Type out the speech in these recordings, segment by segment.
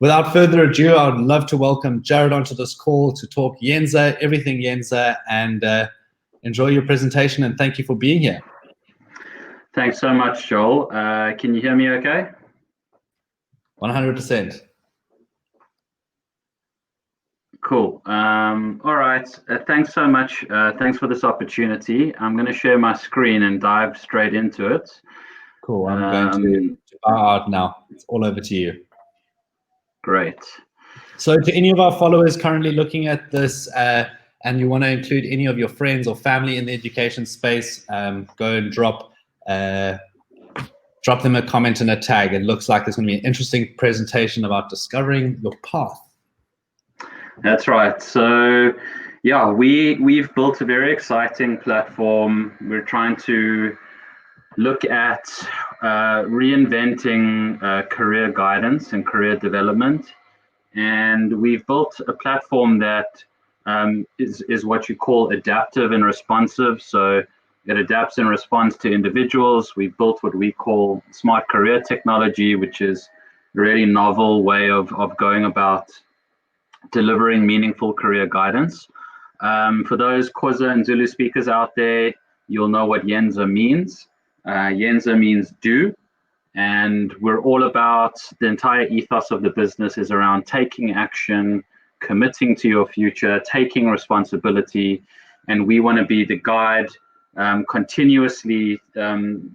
without further ado, I would love to welcome Jared onto this call to talk Yenza, everything Yenza, and enjoy your presentation, and thank you for being here. Thanks so much, Joel. Can you hear me okay? 100%. Cool. All right. Thanks so much. Thanks for this opportunity. I'm going to share my screen and dive straight into it. Cool. I'm going to bow out now. It's all over to you. Great. So to any of our followers currently looking at this, and you want to include any of your friends or family in the education space, go and drop them a comment and a tag. It looks like there's going to be an interesting presentation about discovering your path. That's right. So yeah, we've built a very exciting platform. We're trying to look at reinventing career guidance and career development. And we've built a platform that is what you call adaptive and responsive. So it adapts and responds to individuals. We've built what we call smart career technology, which is a really novel way of going about delivering meaningful career guidance. For those Xhosa and Zulu speakers out there, you'll know what Yenza means. Yenza means do, and we're all about, the entire ethos of the business is around taking action, committing to your future, taking responsibility, and we want to be the guide continuously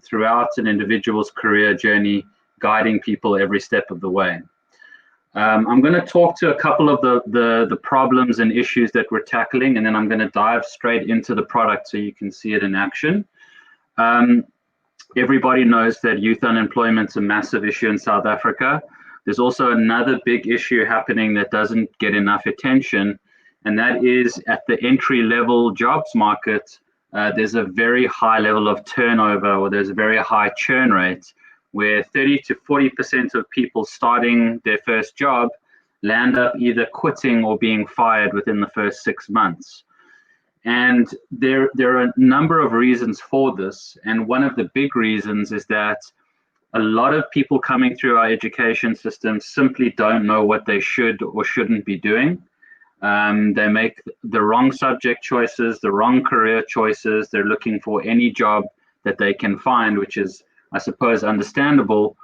throughout an individual's career journey, guiding people every step of the way. I'm going to talk to a couple of the problems and issues that we're tackling, and then I'm going to dive straight into the product so you can see it in action. Everybody knows that youth unemployment is a massive issue in South Africa. There's also another big issue happening that doesn't get enough attention, and that is at the entry-level jobs market, there's a very high level of turnover, or there's a very high churn rate, where 30 to 40% of people starting their first job land up either quitting or being fired within the first 6 months. And there are a number of reasons for this. And one of the big reasons is that a lot of people coming through our education system simply don't know what they should or shouldn't be doing. They make the wrong subject choices, the wrong career choices. They're looking for any job that they can find, which is, I suppose, understandable,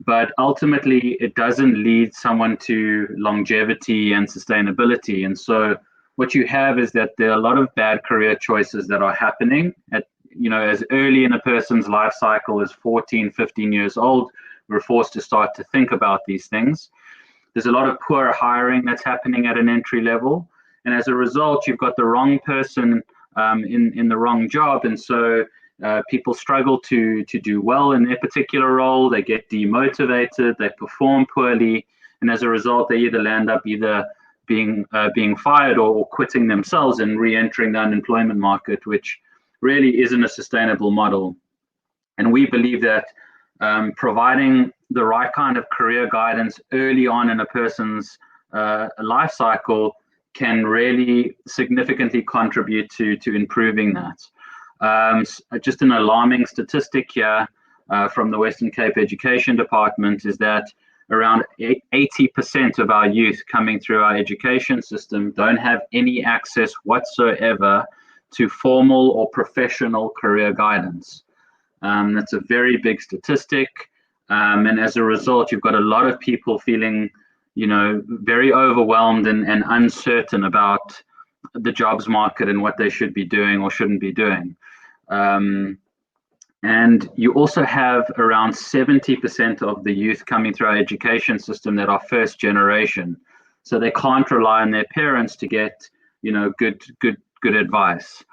but ultimately it doesn't lead someone to longevity and sustainability. And so what you have is that there are a lot of bad career choices that are happening at, as early in a person's life cycle as 14, 15 years old. We're forced to start to think about these things. There's a lot of poor hiring that's happening at an entry level. And as a result, you've got the wrong person in the wrong job. And so people struggle to do well in their particular role. They get demotivated, they perform poorly, and as a result, they either land up being fired or quitting themselves and re-entering the unemployment market, which really isn't a sustainable model. And we believe that providing the right kind of career guidance early on in a person's life cycle can really significantly contribute to improving that. Just an alarming statistic here from the Western Cape Education Department is that around 80% of our youth coming through our education system don't have any access whatsoever to formal or professional career guidance. That's a very big statistic. And as a result, you've got a lot of people feeling, very overwhelmed and uncertain about the jobs market and what they should be doing or shouldn't be doing. And you also have around 70% of the youth coming through our education system that are first generation. So they can't rely on their parents to get, good advice.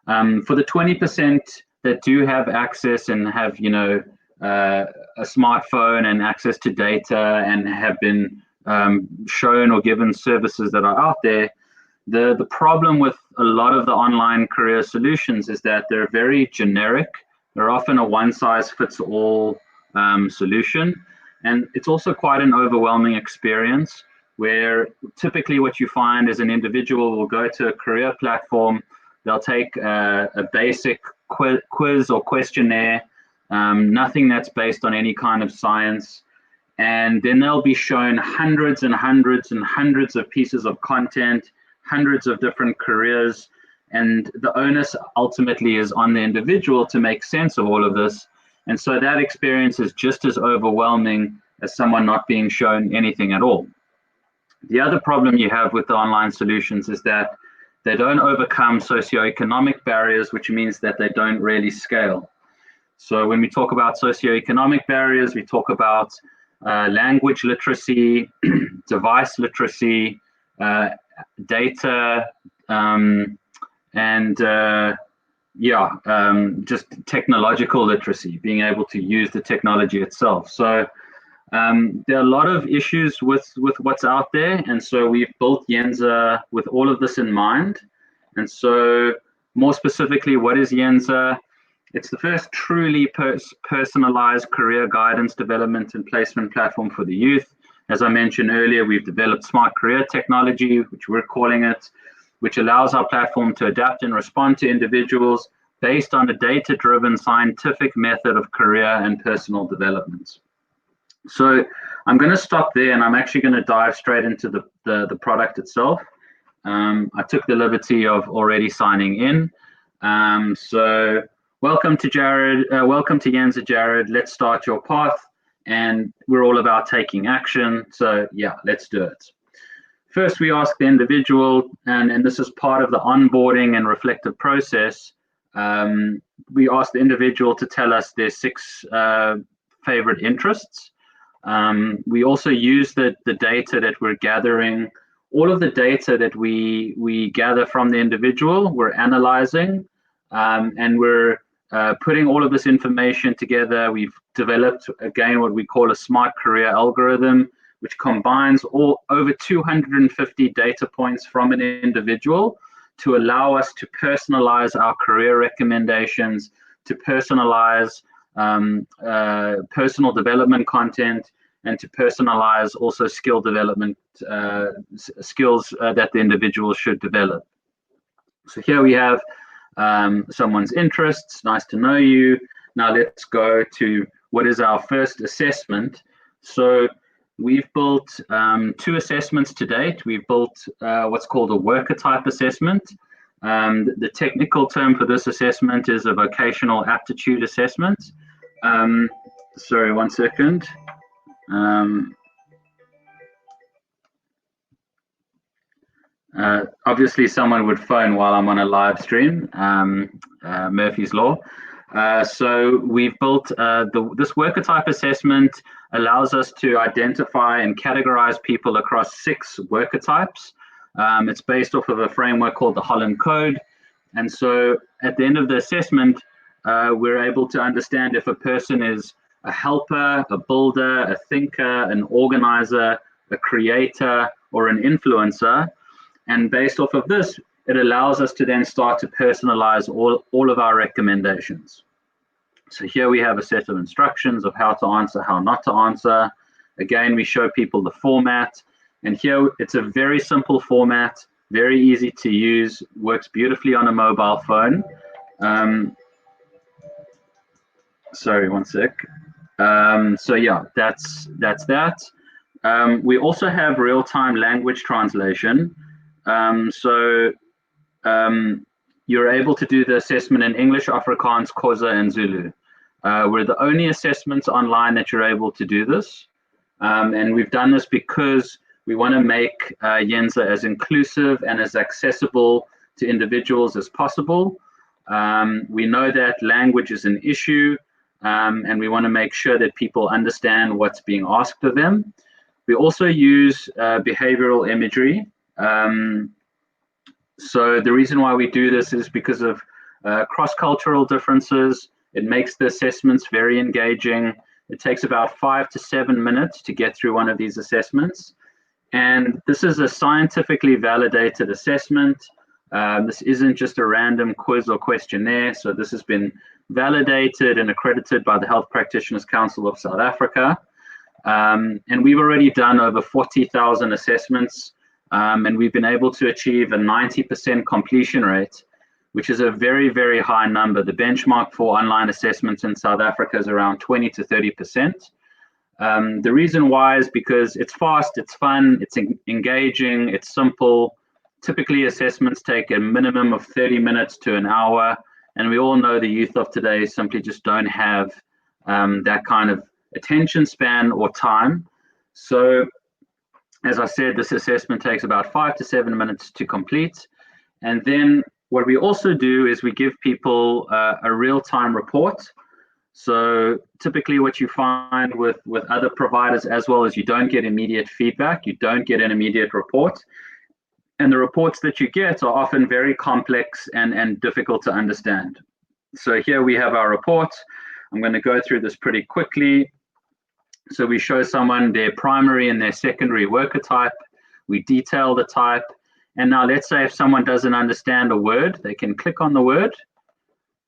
For the 20% that do have access and have, a smartphone and access to data and have been shown or given services that are out there, the problem with a lot of the online career solutions is that they're very generic. They're often a one-size-fits-all solution. And it's also quite an overwhelming experience where typically what you find is an individual will go to a career platform, they'll take a basic quiz or questionnaire, nothing that's based on any kind of science. and then they'll be shown hundreds and hundreds and hundreds of pieces of content, hundreds of different careers, and the onus ultimately is on the individual to make sense of all of this. And so that experience is just as overwhelming as someone not being shown anything at all. The other problem you have with the online solutions is that they don't overcome socioeconomic barriers, which means that they don't really scale. So when we talk about socioeconomic barriers, we talk about language literacy, device literacy, data, just technological literacy, being able to use the technology itself. So there are a lot of issues with what's out there, and so we've built Yenza with all of this in mind. And so more specifically, what is Yenza? It's the first truly personalized career guidance, development, and placement platform for the youth. As I mentioned earlier, we've developed smart career technology, which we're calling it, which allows our platform to adapt and respond to individuals based on a data-driven scientific method of career and personal development. So I'm going to stop there, and I'm actually going to dive straight into the product itself. I took the liberty of already signing in. So welcome to Jared. Welcome to Yenza, Jared. Let's start your path, and we're all about taking action. So yeah, let's do it. First, we ask the individual, and this is part of the onboarding and reflective process. We ask the individual to tell us their 6 favorite interests. We also use the data that we're gathering. All of the data that we gather from the individual, we're analyzing, and we're putting all of this information together. We've developed, again, what we call a smart career algorithm, which combines over 250 data points from an individual to allow us to personalize our career recommendations, to personalize personal development content, and to personalize also skill development, skills that the individual should develop. So here we have someone's interests. Nice to know you. Now let's go to what is our first assessment. So we've built 2 assessments to date. We've built what's called a worker type assessment. The technical term for this assessment is a vocational aptitude assessment. Sorry, one second. Obviously someone would phone while I'm on a live stream, Murphy's Law. So we've built this worker type assessment allows us to identify and categorize people across 6 worker types. It's based off of a framework called the Holland Code. And so at the end of the assessment, we're able to understand if a person is a helper, a builder, a thinker, an organizer, a creator, or an influencer. And based off of this, it allows us to then start to personalize all of our recommendations. So here we have a set of instructions of how to answer, how not to answer. Again, we show people the format. And here it's a very simple format, very easy to use, works beautifully on a mobile phone. Sorry, one sec. So yeah, that's that. We also have real-time language translation. You're able to do the assessment in English, Afrikaans, Xhosa, and Zulu. We're the only assessments online that you're able to do this. And we've done this because we want to make Yenza as inclusive and as accessible to individuals as possible. We know that language is an issue, and we want to make sure that people understand what's being asked of them. We also use behavioral imagery. So the reason why we do this is because of cross-cultural differences. It makes the assessments very engaging. It takes about 5 to 7 minutes to get through one of these assessments. And this is a scientifically validated assessment. This isn't just a random quiz or questionnaire. So this has been validated and accredited by the Health Practitioners Council of South Africa. And we've already done over 40,000 assessments. And we've been able to achieve a 90% completion rate, which is a very, very high number. The benchmark for online assessments in South Africa is around 20 to 30%. The reason why is because it's fast, it's fun, it's engaging, it's simple. Typically, assessments take a minimum of 30 minutes to an hour, and we all know the youth of today simply just don't have that kind of attention span or time. So, as I said, this assessment takes about 5 to 7 minutes to complete. And then what we also do is we give people a real-time report. So typically what you find with other providers as well is you don't get immediate feedback, you don't get an immediate report. And the reports that you get are often very complex and difficult to understand. So here we have our report. I'm going to go through this pretty quickly. So we show someone their primary and their secondary worker type. We detail the type. And now let's say if someone doesn't understand a word, they can click on the word.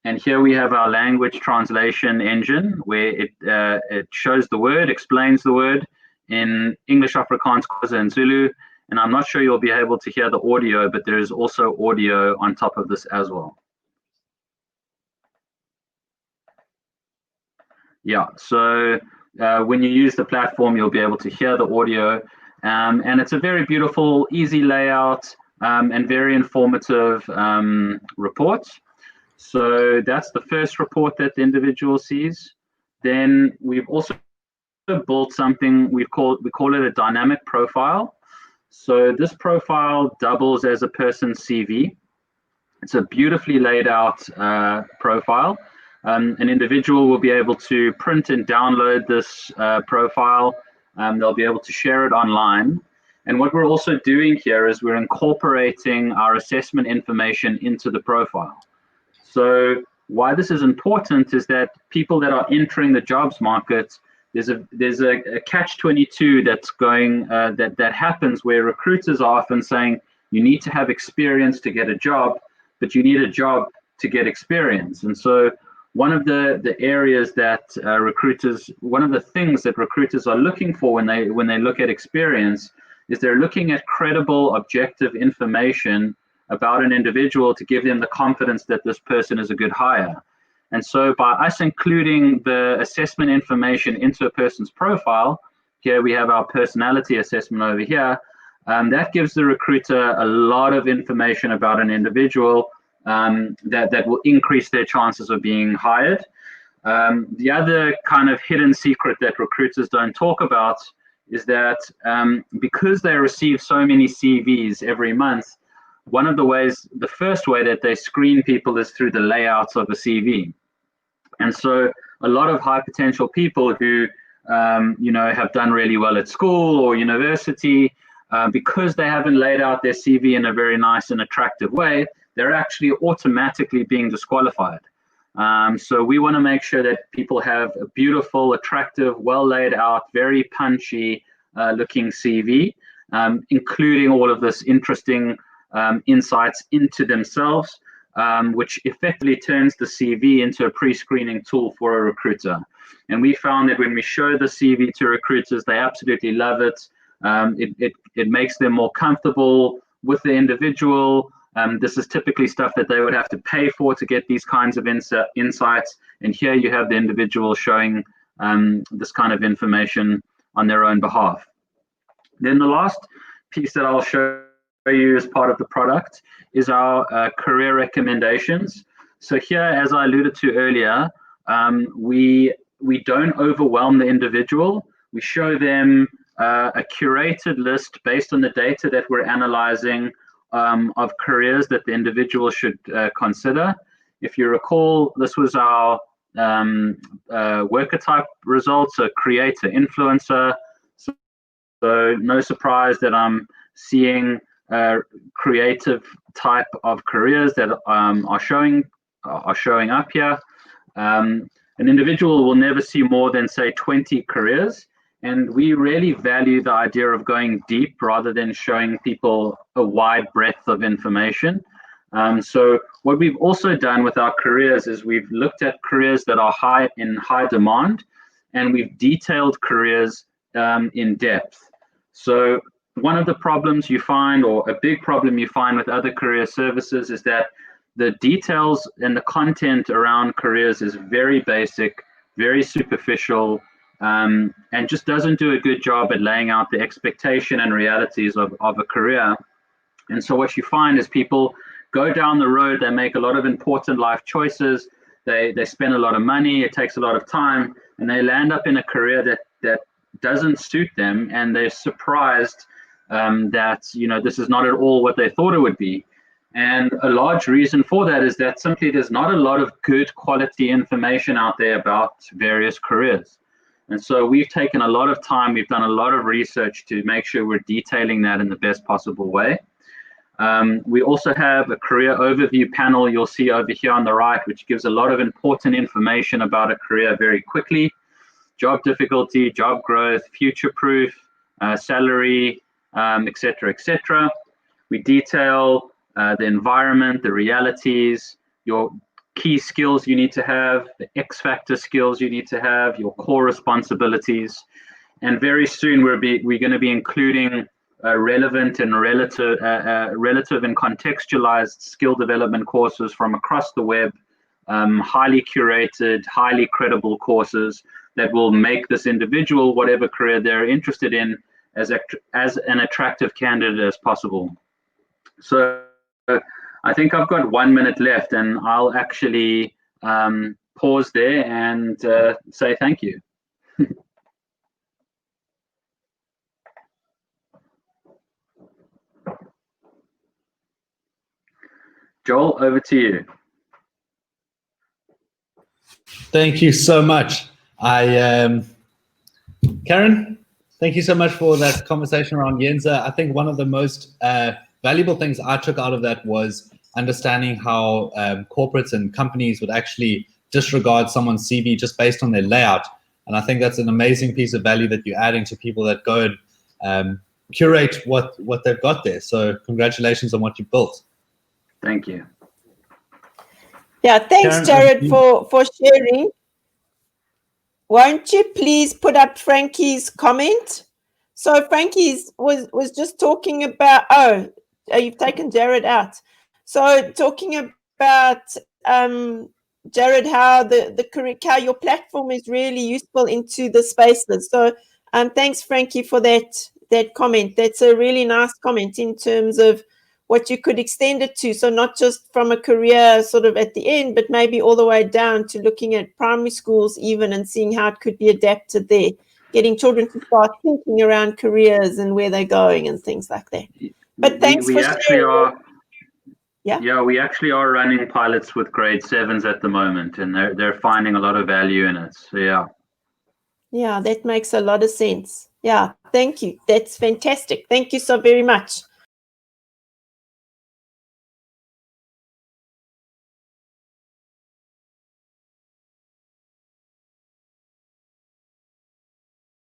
And here we have our language translation engine where it shows the word, explains the word in English, Afrikaans, Xhosa, and Zulu. And I'm not sure you'll be able to hear the audio, but there is also audio on top of this as well. Yeah, so when you use the platform, you'll be able to hear the audio. And it's a very beautiful, easy layout and very informative report. So that's the first report that the individual sees. Then we've also built something we call it a dynamic profile. So this profile doubles as a person's CV. It's a beautifully laid out profile. An individual will be able to print and download this profile. They'll be able to share it online. And what we're also doing here is we're incorporating our assessment information into the profile. So why this is important is that people that are entering the jobs market, there's a catch-22 that's going that happens where recruiters are often saying you need to have experience to get a job, but you need a job to get experience. And so one of the areas that one of the things that recruiters are looking for when they look at experience is they're looking at credible, objective information about an individual to give them the confidence that this person is a good hire. And so by us including the assessment information into a person's profile, here we have our personality assessment over here, that gives the recruiter a lot of information about an individual that will increase their chances of being hired. The other kind of hidden secret that recruiters don't talk about is that because they receive so many CVs every month, the first way that they screen people is through the layouts of a CV. And so a lot of high potential people who have done really well at school or university, because they haven't laid out their CV in a very nice and attractive way, they're actually automatically being disqualified. So we want to make sure that people have a beautiful, attractive, well laid out, very punchy looking CV, including all of this interesting insights into themselves, which effectively turns the CV into a pre-screening tool for a recruiter. And we found that when we show the CV to recruiters, they absolutely love it. It makes them more comfortable with the individual. This is typically stuff that they would have to pay for to get these kinds of insights. And here you have the individual showing this kind of information on their own behalf. Then the last piece that I'll show you as part of the product is our career recommendations. So here, as I alluded to earlier, we don't overwhelm the individual. We show them a curated list based on the data that we're analyzing of careers that the individual should consider. If you recall, this was our worker type results, so creator, influencer. So no surprise that I'm seeing creative type of careers that are showing up here. An individual will never see more than, say, 20 careers. And we really value the idea of going deep rather than showing people a wide breadth of information. So what we've also done with our careers is we've looked at careers that are in high demand, and we've detailed careers in depth. So one of the problems you find, or a big problem you find with other career services, is that the details and the content around careers is very basic, very superficial, and just doesn't do a good job at laying out the expectation and realities of a career. And so what you find is people go down the road, they make a lot of important life choices, they spend a lot of money, it takes a lot of time, and they land up in a career that doesn't suit them, and they're surprised that, you know, this is not at all what they thought it would be. And a large reason for that is that simply there's not a lot of good quality information out there about various careers. And so we've taken a lot of time, we've done a lot of research to make sure we're detailing that in the best possible way. We also have a career overview panel you'll see over here on the right, which gives a lot of important information about a career very quickly. Job difficulty, job growth, future proof, salary, etc., etc. We detail the environment, the realities, your key skills you need to have, the X factor skills you need to have, your core responsibilities. And very soon we're going to be including relevant and relative and contextualized skill development courses from across the web, highly curated, highly credible courses that will make this individual, whatever career they're interested in, as an attractive candidate as possible. So I think I've got 1 minute left, and I'll actually pause there and say thank you. Joel, over to you. Thank you so much. Karen, thank you so much for that conversation around Yenza. I think one of the most valuable things I took out of that was understanding how corporates and companies would actually disregard someone's CV just based on their layout. And I think that's an amazing piece of value that you're adding to people that go and curate what they've got there. So congratulations on what you built. Thank you. Yeah, thanks, Jared, for sharing. Won't you please put up Frankie's comment? So Frankie was just talking about, you've taken Jared out. So talking about, Jared, how how your platform is really useful into the spaces. So thanks, Frankie, for that comment. That's a really nice comment in terms of what you could extend it to. So not just from a career sort of at the end, but maybe all the way down to looking at primary schools even and seeing how it could be adapted there, getting children to start thinking around careers and where they're going and things like that. But thanks for sharing. Yeah, we actually are running pilots with grade 7s at the moment, and they're finding a lot of value in it. So yeah. Yeah, that makes a lot of sense. Yeah, thank you. That's fantastic. Thank you so very much.